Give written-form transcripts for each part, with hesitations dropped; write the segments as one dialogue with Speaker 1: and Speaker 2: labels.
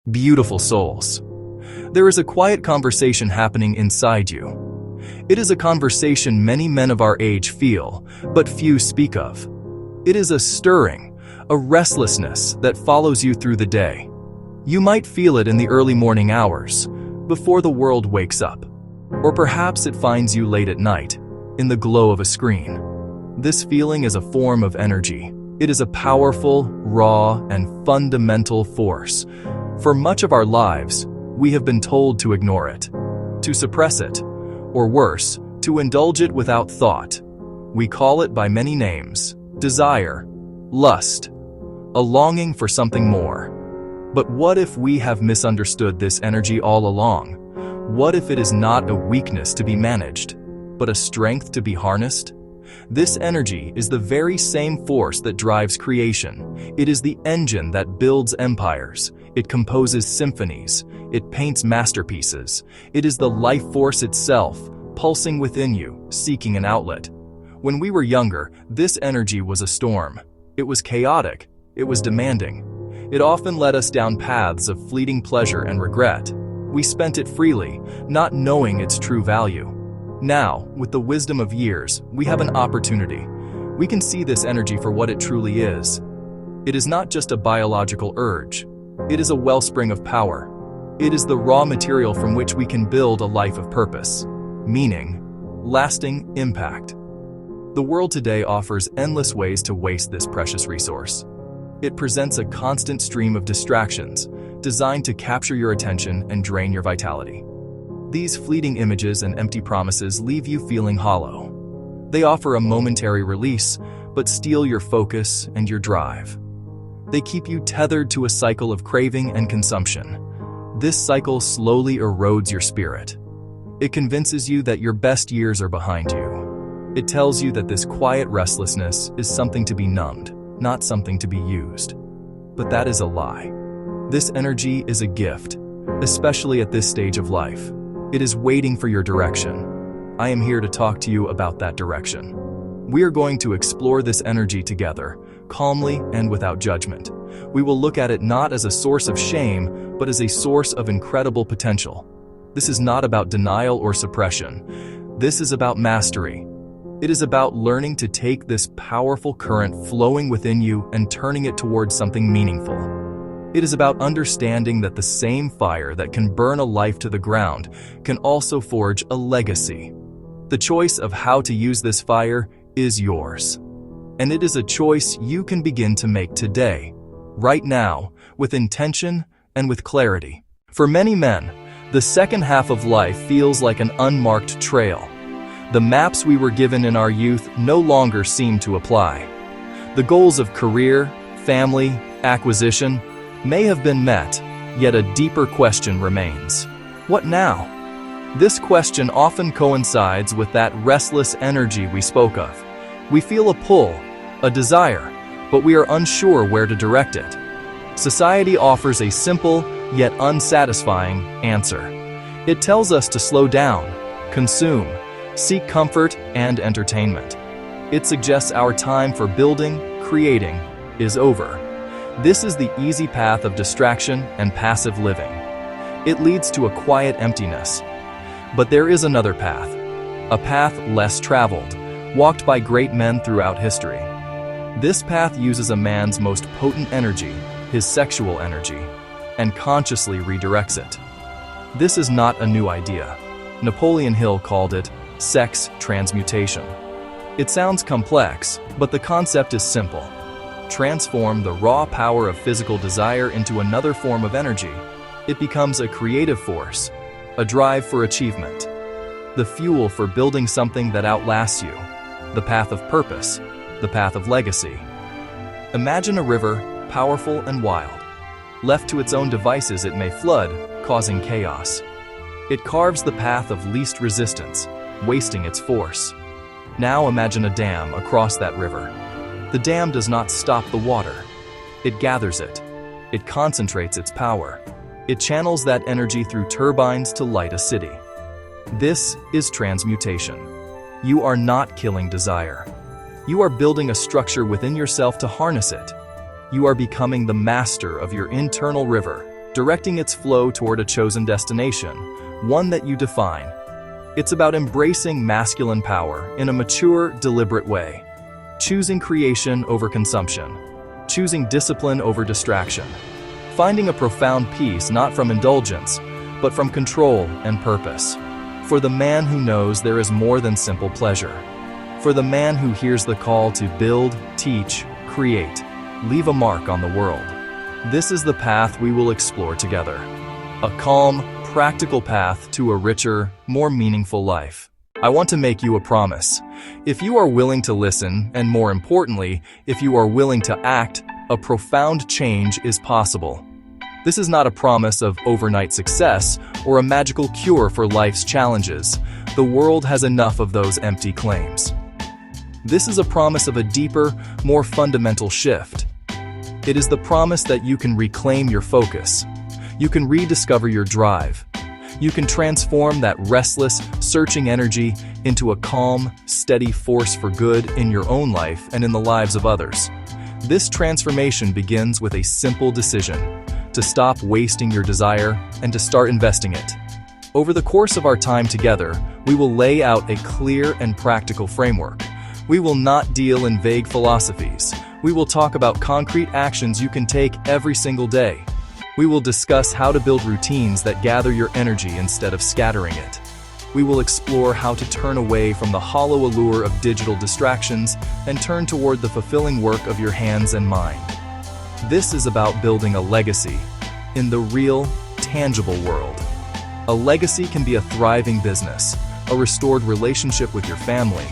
Speaker 1: Beautiful souls. There is a quiet conversation happening inside you. It is a conversation many men of our age feel, but few speak of. It is a stirring, a restlessness that follows you through the day. You might feel it in the early morning hours, before the world wakes up. Or perhaps it finds you late at night, in the glow of a screen. This feeling is a form of energy. It is a powerful, raw, and fundamental force. For much of our lives, we have been told to ignore it, to suppress it, or worse, to indulge it without thought. We call it by many names: desire, lust, a longing for something more. But what if we have misunderstood this energy all along? What if it is not a weakness to be managed, but a strength to be harnessed? This energy is the very same force that drives creation. It is the engine that builds empires. It composes symphonies. It paints masterpieces. It is the life force itself, pulsing within you, seeking an outlet. When we were younger, this energy was a storm. It was chaotic. It was demanding. It often led us down paths of fleeting pleasure and regret. We spent it freely, not knowing its true value. Now, with the wisdom of years, we have an opportunity. We can see this energy for what it truly is. It is not just a biological urge. It is a wellspring of power. It is the raw material from which we can build a life of purpose, meaning, lasting impact. The world today offers endless ways to waste this precious resource. It presents a constant stream of distractions, designed to capture your attention and drain your vitality. These fleeting images and empty promises leave you feeling hollow. They offer a momentary release, but steal your focus and your drive. They keep you tethered to a cycle of craving and consumption. This cycle slowly erodes your spirit. It convinces you that your best years are behind you. It tells you that this quiet restlessness is something to be numbed, not something to be used. But that is a lie. This energy is a gift, especially at this stage of life. It is waiting for your direction. I am here to talk to you about that direction. We are going to explore this energy together, calmly and without judgment. We will look at it not as a source of shame, but as a source of incredible potential. This is not about denial or suppression. This is about mastery. It is about learning to take this powerful current flowing within you and turning it towards something meaningful. It is about understanding that the same fire that can burn a life to the ground can also forge a legacy. The choice of how to use this fire is yours. And it is a choice you can begin to make today, right now, with intention and with clarity. For many men, the second half of life feels like an unmarked trail. The maps we were given in our youth no longer seem to apply. The goals of career, family, acquisition may have been met, yet a deeper question remains. What now? This question often coincides with that restless energy we spoke of. We feel a pull, a desire, but we are unsure where to direct it. Society offers a simple, yet unsatisfying answer. It tells us to slow down, consume, seek comfort and entertainment. It suggests our time for building, creating, is over. This is the easy path of distraction and passive living. It leads to a quiet emptiness. But there is another path, a path less traveled, walked by great men throughout history. This path uses a man's most potent energy, his sexual energy, and consciously redirects it. This is not a new idea. Napoleon Hill called it sex transmutation. It sounds complex, but the concept is simple. Transform the raw power of physical desire into another form of energy. It becomes a creative force, a drive for achievement, the fuel for building something that outlasts you, the path of purpose, the path of legacy. Imagine a river, powerful and wild. Left to its own devices, it may flood, causing chaos. It carves the path of least resistance, wasting its force. Now imagine a dam across that river. The dam does not stop the water. It gathers it. It concentrates its power. It channels that energy through turbines to light a city. This is transmutation. You are not killing desire. You are building a structure within yourself to harness it. You are becoming the master of your internal river, directing its flow toward a chosen destination, one that you define. It's about embracing masculine power in a mature, deliberate way, choosing creation over consumption, choosing discipline over distraction, finding a profound peace not from indulgence, but from control and purpose. For the man who knows there is more than simple pleasure. For the man who hears the call to build, teach, create, leave a mark on the world. This is the path we will explore together. A calm, practical path to a richer, more meaningful life. I want to make you a promise. If you are willing to listen, and more importantly, if you are willing to act, a profound change is possible. This is not a promise of overnight success or a magical cure for life's challenges. The world has enough of those empty claims. This is a promise of a deeper, more fundamental shift. It is the promise that you can reclaim your focus. You can rediscover your drive. You can transform that restless, searching energy into a calm, steady force for good in your own life and in the lives of others. This transformation begins with a simple decision: to stop wasting your desire and to start investing it. Over the course of our time together, we will lay out a clear and practical framework. We will not deal in vague philosophies. We will talk about concrete actions you can take every single day. We will discuss how to build routines that gather your energy instead of scattering it. We will explore how to turn away from the hollow allure of digital distractions and turn toward the fulfilling work of your hands and mind. This is about building a legacy in the real, tangible world. A legacy can be a thriving business, a restored relationship with your family,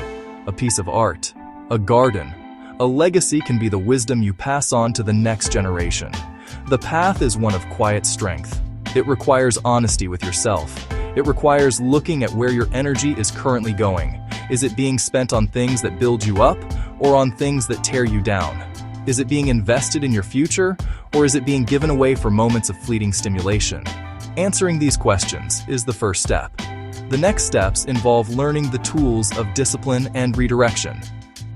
Speaker 1: a piece of art, a garden. A legacy can be the wisdom you pass on to the next generation. The path is one of quiet strength. It requires honesty with yourself. It requires looking at where your energy is currently going. Is it being spent on things that build you up or on things that tear you down? Is it being invested in your future or is it being given away for moments of fleeting stimulation? Answering these questions is the first step. The next steps involve learning the tools of discipline and redirection.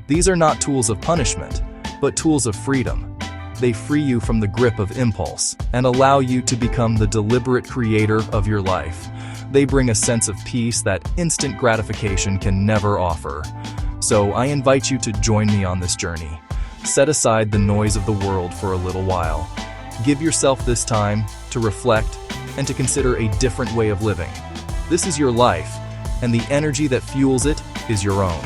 Speaker 1: These are not tools of punishment, but tools of freedom. They free you from the grip of impulse and allow you to become the deliberate creator of your life. They bring a sense of peace that instant gratification can never offer. So I invite you to join me on this journey. Set aside the noise of the world for a little while. Give yourself this time to reflect and to consider a different way of living. This is your life, and the energy that fuels it is your own.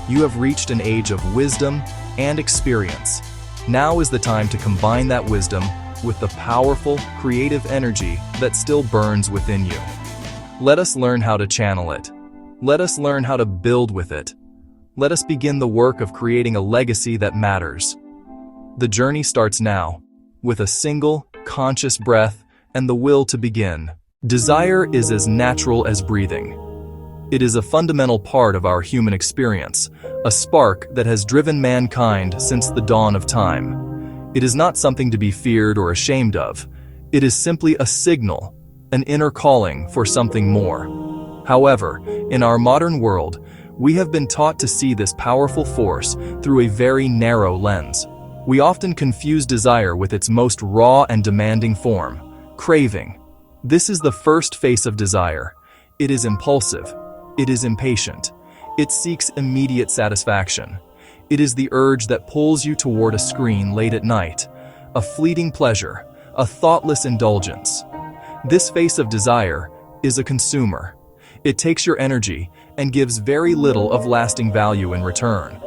Speaker 1: You have reached an age of wisdom and experience. Now is the time to combine that wisdom with the powerful, creative energy that still burns within you. Let us learn how to channel it. Let us learn how to build with it. Let us begin the work of creating a legacy that matters. The journey starts now, with a single, conscious breath and the will to begin. Desire is as natural as breathing. It is a fundamental part of our human experience, a spark that has driven mankind since the dawn of time. It is not something to be feared or ashamed of. It is simply a signal, an inner calling for something more. However, in our modern world, we have been taught to see this powerful force through a very narrow lens. We often confuse desire with its most raw and demanding form, craving. This is the first face of desire. It is impulsive. It is impatient. It seeks immediate satisfaction. It is the urge that pulls you toward a screen late at night, a fleeting pleasure, a thoughtless indulgence. This face of desire is a consumer. It takes your energy and gives very little of lasting value in return.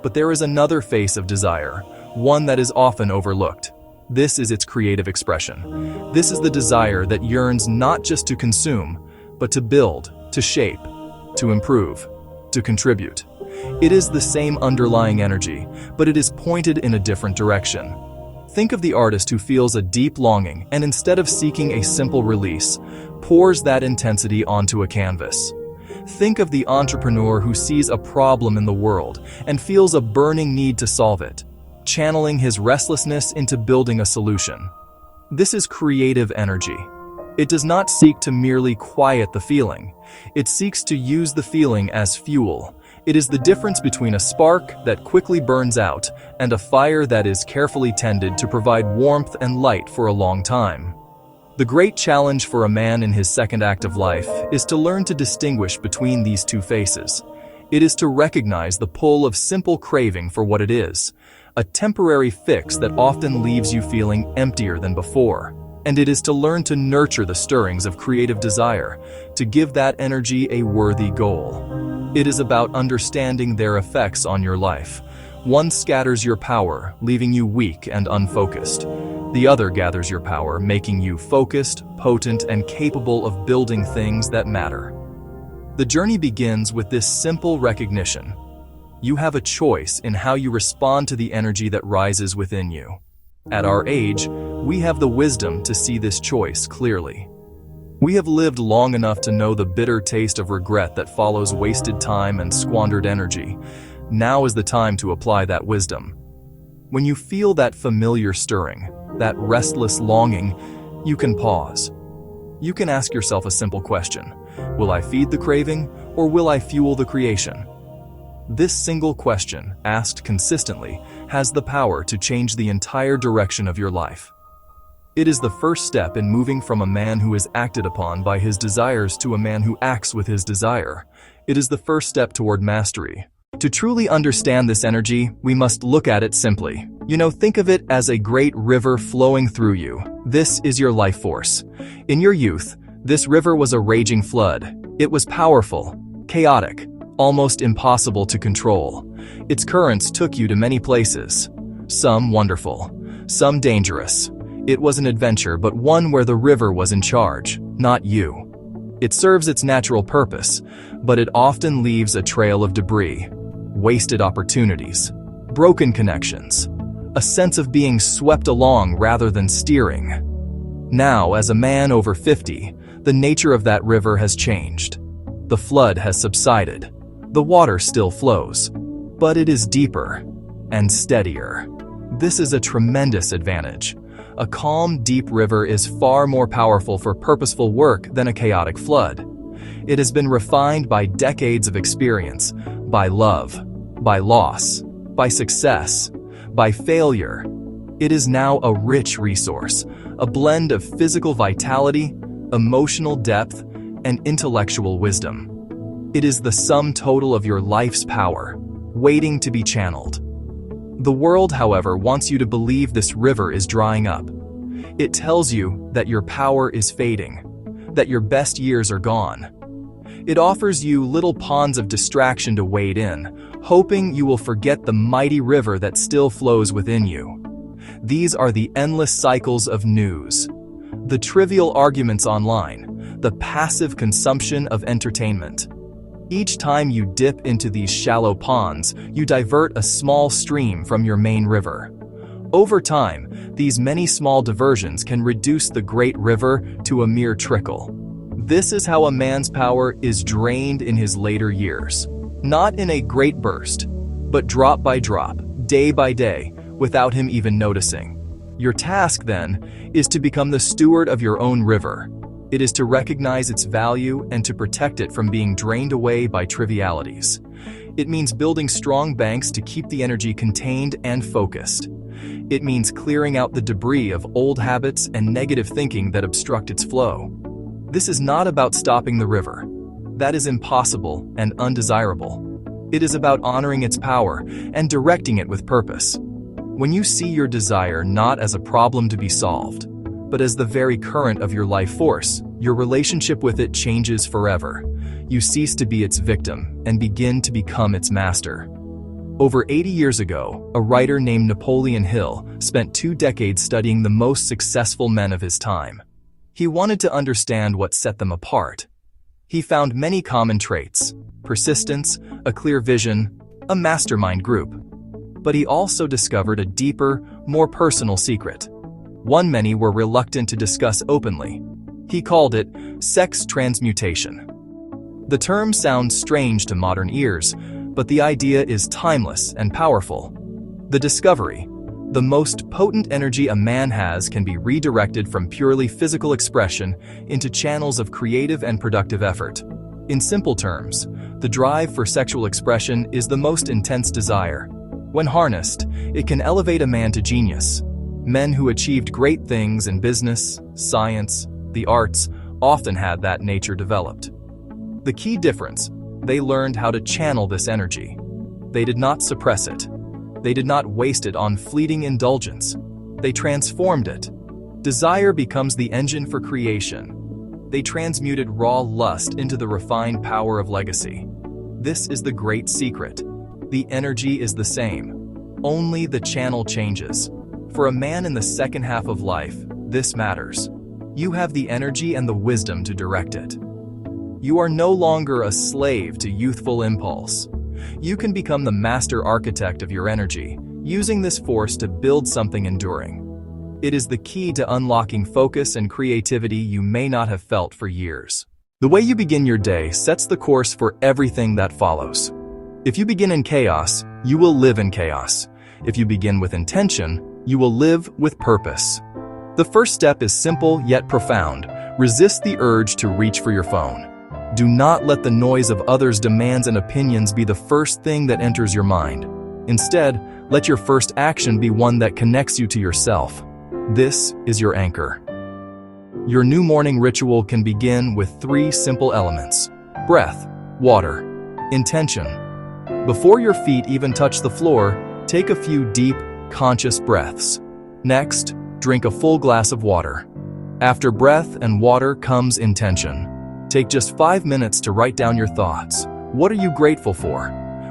Speaker 1: But there is another face of desire, one that is often overlooked. This is its creative expression. This is the desire that yearns not just to consume, but to build, to shape, to improve, to contribute. It is the same underlying energy, but it is pointed in a different direction. Think of the artist who feels a deep longing and instead of seeking a simple release, pours that intensity onto a canvas. Think of the entrepreneur who sees a problem in the world and feels a burning need to solve it, channeling his restlessness into building a solution. This is creative energy. It does not seek to merely quiet the feeling. It seeks to use the feeling as fuel. It is the difference between a spark that quickly burns out and a fire that is carefully tended to provide warmth and light for a long time. The great challenge for a man in his second act of life is to learn to distinguish between these two faces. It is to recognize the pull of simple craving for what it is, a temporary fix that often leaves you feeling emptier than before. And it is to learn to nurture the stirrings of creative desire, to give that energy a worthy goal. It is about understanding their effects on your life. One scatters your power, leaving you weak and unfocused. The other gathers your power, making you focused, potent, and capable of building things that matter. The journey begins with this simple recognition. You have a choice in how you respond to the energy that rises within you. At our age, we have the wisdom to see this choice clearly. We have lived long enough to know the bitter taste of regret that follows wasted time and squandered energy. Now is the time to apply that wisdom. When you feel that familiar stirring, that restless longing, you can pause. You can ask yourself a simple question. Will I feed the craving, or will I fuel the creation? This single question, asked consistently, has the power to change the entire direction of your life. It is the first step in moving from a man who is acted upon by his desires to a man who acts with his desire. It is the first step toward mastery. To truly understand this energy, we must look at it simply. Think of it as a great river flowing through you. This is your life force. In your youth, this river was a raging flood. It was powerful, chaotic, almost impossible to control. Its currents took you to many places, some wonderful, some dangerous. It was an adventure, but one where the river was in charge, not you. It serves its natural purpose, but it often leaves a trail of debris, wasted opportunities, broken connections, a sense of being swept along rather than steering. Now, as a man over 50, the nature of that river has changed. The flood has subsided. The water still flows, but it is deeper and steadier. This is a tremendous advantage. A calm, deep river is far more powerful for purposeful work than a chaotic flood. It has been refined by decades of experience, by love, by loss, by success, by failure. It is now a rich resource, a blend of physical vitality, emotional depth, and intellectual wisdom. It is the sum total of your life's power, waiting to be channeled. The world, however, wants you to believe this river is drying up. It tells you that your power is fading, that your best years are gone. It offers you little ponds of distraction to wade in, hoping you will forget the mighty river that still flows within you. These are the endless cycles of news, the trivial arguments online, the passive consumption of entertainment. Each time you dip into these shallow ponds, you divert a small stream from your main river. Over time, these many small diversions can reduce the great river to a mere trickle. This is how a man's power is drained in his later years. Not in a great burst, but drop by drop, day by day, without him even noticing. Your task, then, is to become the steward of your own river. It is to recognize its value and to protect it from being drained away by trivialities. It means building strong banks to keep the energy contained and focused. It means clearing out the debris of old habits and negative thinking that obstruct its flow. This is not about stopping the river. That is impossible and undesirable. It is about honoring its power and directing it with purpose. When you see your desire not as a problem to be solved, but as the very current of your life force, your relationship with it changes forever. You cease to be its victim and begin to become its master. Over 80 years ago, a writer named Napoleon Hill spent 2 decades studying the most successful men of his time. He wanted to understand what set them apart. He found many common traits: persistence, a clear vision, a mastermind group. But he also discovered a deeper, more personal secret. One many were reluctant to discuss openly. He called it sex transmutation. The term sounds strange to modern ears, but the idea is timeless and powerful. The discovery: the most potent energy a man has can be redirected from purely physical expression into channels of creative and productive effort. In simple terms, the drive for sexual expression is the most intense desire. When harnessed, it can elevate a man to genius, Men who achieved great things in business, science, the arts often had that nature developed. The key difference: they learned how to channel this energy. They did not suppress it. They did not waste it on fleeting indulgence. They transformed it. Desire becomes the engine for creation. They transmuted raw lust into the refined power of legacy. This is the great secret. The energy is the same. Only the channel changes. For a man in the second half of life, this matters. You have the energy and the wisdom to direct it. You are no longer a slave to youthful impulse. You can become the master architect of your energy, using this force to build something enduring. It is the key to unlocking focus and creativity you may not have felt for years. The way you begin your day sets the course for everything that follows. If you begin in chaos, you will live in chaos. If you begin with intention, you will live with purpose. The first step is simple yet profound. Resist the urge to reach for your phone. Do not let the noise of others' demands and opinions be the first thing that enters your mind. Instead, let your first action be one that connects you to yourself. This is your anchor. Your new morning ritual can begin with 3 simple elements: breath, water, intention. Before your feet even touch the floor, take a few deep, conscious breaths. Next, drink a full glass of water. After breath and water comes intention. Take just 5 minutes to write down your thoughts. What are you grateful for?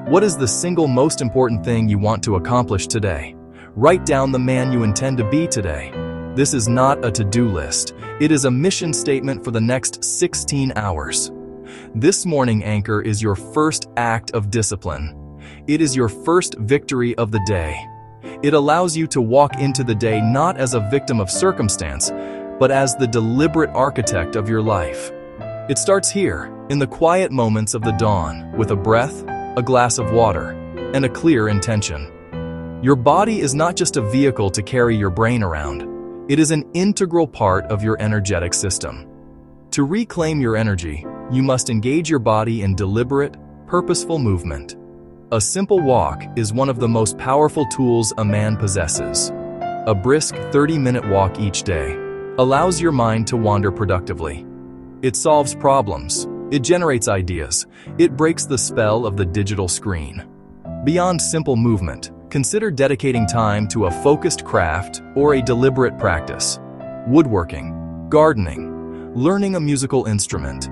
Speaker 1: What is the single most important thing you want to accomplish today? Write down the man you intend to be today. This is not a to-do list. It is a mission statement for the next 16 hours. This morning anchor is your first act of discipline. It is your first victory of the day. It allows you to walk into the day not as a victim of circumstance, but as the deliberate architect of your life. It starts here, in the quiet moments of the dawn, with a breath, a glass of water, and a clear intention. Your body is not just a vehicle to carry your brain around. It is an integral part of your energetic system. To reclaim your energy, you must engage your body in deliberate, purposeful movement. A simple walk is one of the most powerful tools a man possesses. A brisk 30-minute walk each day allows your mind to wander productively. It solves problems. It generates ideas. It breaks the spell of the digital screen. Beyond simple movement, consider dedicating time to a focused craft or a deliberate practice. Woodworking, gardening, learning a musical instrument.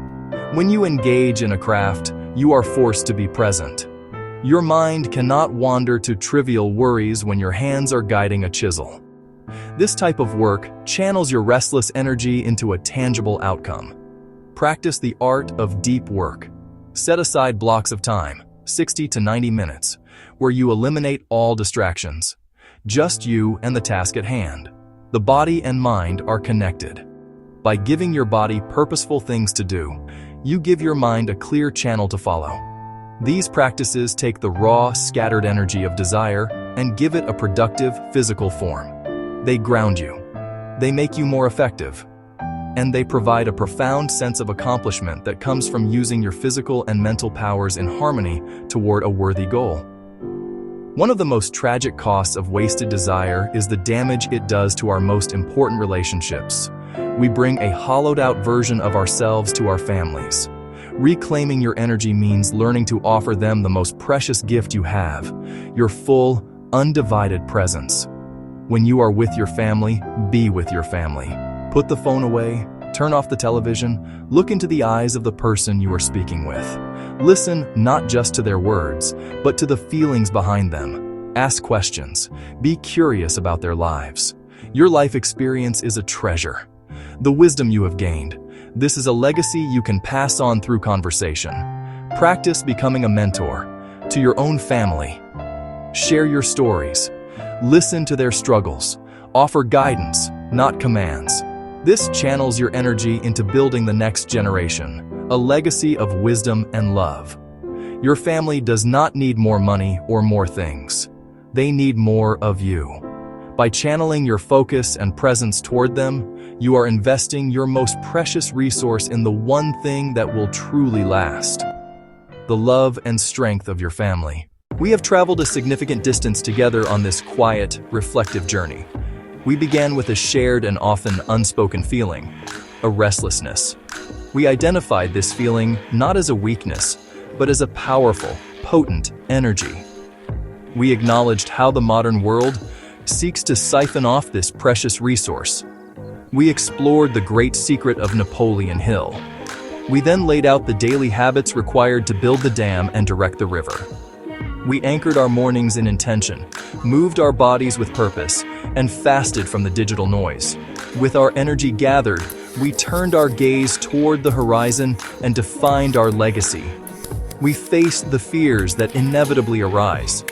Speaker 1: When you engage in a craft, you are forced to be present. Your mind cannot wander to trivial worries when your hands are guiding a chisel. This type of work channels your restless energy into a tangible outcome. Practice the art of deep work. Set aside blocks of time, 60 to 90 minutes, where you eliminate all distractions. Just you and the task at hand. The body and mind are connected. By giving your body purposeful things to do, you give your mind a clear channel to follow. These practices take the raw, scattered energy of desire and give it a productive, physical form. They ground you. They make you more effective. And they provide a profound sense of accomplishment that comes from using your physical and mental powers in harmony toward a worthy goal. One of the most tragic costs of wasted desire is the damage it does to our most important relationships. We bring a hollowed-out version of ourselves to our families. Reclaiming your energy means learning to offer them the most precious gift you have, your full, undivided presence. When you are with your family, be with your family. Put the phone away, turn off the television, look into the eyes of the person you are speaking with. Listen not just to their words, but to the feelings behind them. Ask questions. Be curious about their lives. Your life experience is a treasure. The wisdom you have gained, this is a legacy you can pass on through conversation. Practice becoming a mentor to your own family. Share your stories. Listen to their struggles. Offer guidance, not commands. This channels your energy into building the next generation, a legacy of wisdom and love. Your family does not need more money or more things. They need more of you. By channeling your focus and presence toward them, you are investing your most precious resource in the one thing that will truly last: the love and strength of your family. We have traveled a significant distance together on this quiet, reflective journey. We began with a shared and often unspoken feeling, a restlessness. We identified this feeling not as a weakness, but as a powerful, potent energy. We acknowledged how the modern world seeks to siphon off this precious resource. We explored the great secret of Napoleon Hill. We then laid out the daily habits required to build the dam and direct the river. We anchored our mornings in intention, moved our bodies with purpose, and fasted from the digital noise. With our energy gathered, we turned our gaze toward the horizon and defined our legacy. We faced the fears that inevitably arise,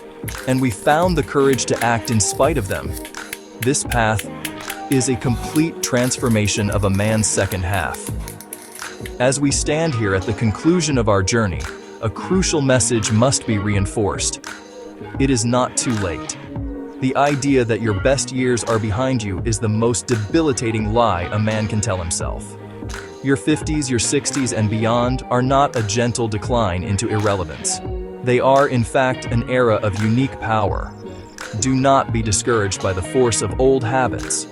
Speaker 1: and we found the courage to act in spite of them. This path is a complete transformation of a man's second half. As we stand here at the conclusion of our journey, a crucial message must be reinforced. It is not too late. The idea that your best years are behind you is the most debilitating lie a man can tell himself. Your 50s, your 60s, and beyond are not a gentle decline into irrelevance. They are, in fact, an era of unique power. Do not be discouraged by the force of old habits.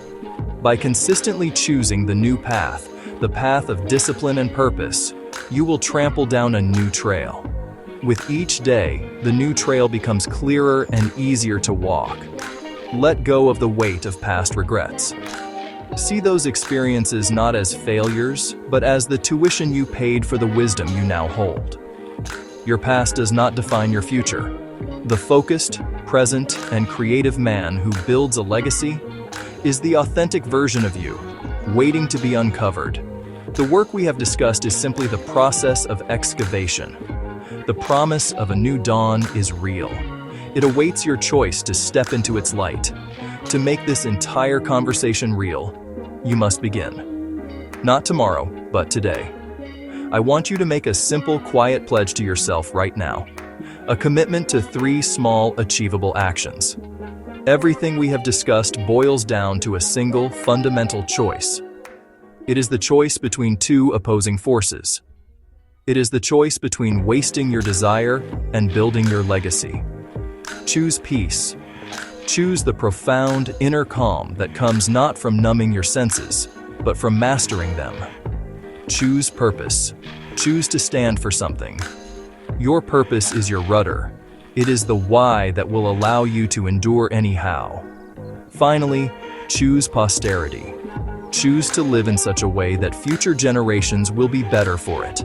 Speaker 1: By consistently choosing the new path, the path of discipline and purpose, you will trample down a new trail. With each day, the new trail becomes clearer and easier to walk. Let go of the weight of past regrets. See those experiences not as failures, but as the tuition you paid for the wisdom you now hold. Your past does not define your future. The focused, present, and creative man who builds a legacy is the authentic version of you, waiting to be uncovered. The work we have discussed is simply the process of excavation. The promise of a new dawn is real. It awaits your choice to step into its light. To make this entire conversation real, you must begin. Not tomorrow, but today. I want you to make a simple, quiet pledge to yourself right now. A commitment to 3 small, achievable actions. Everything we have discussed boils down to a single, fundamental choice. It is the choice between 2 opposing forces. It is the choice between wasting your desire and building your legacy. Choose peace. Choose the profound inner calm that comes not from numbing your senses, but from mastering them. Choose purpose. Choose to stand for something. Your purpose is your rudder. It is the why that will allow you to endure anyhow. Finally, choose posterity. Choose to live in such a way that future generations will be better for it.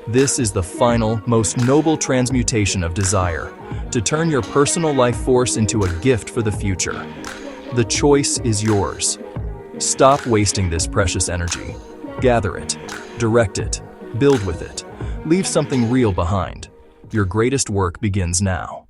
Speaker 1: This is the final, most noble transmutation of desire, to turn your personal life force into a gift for the future. The choice is yours. Stop wasting this precious energy. Gather it, direct it, build with it. Leave something real behind. Your greatest work begins now.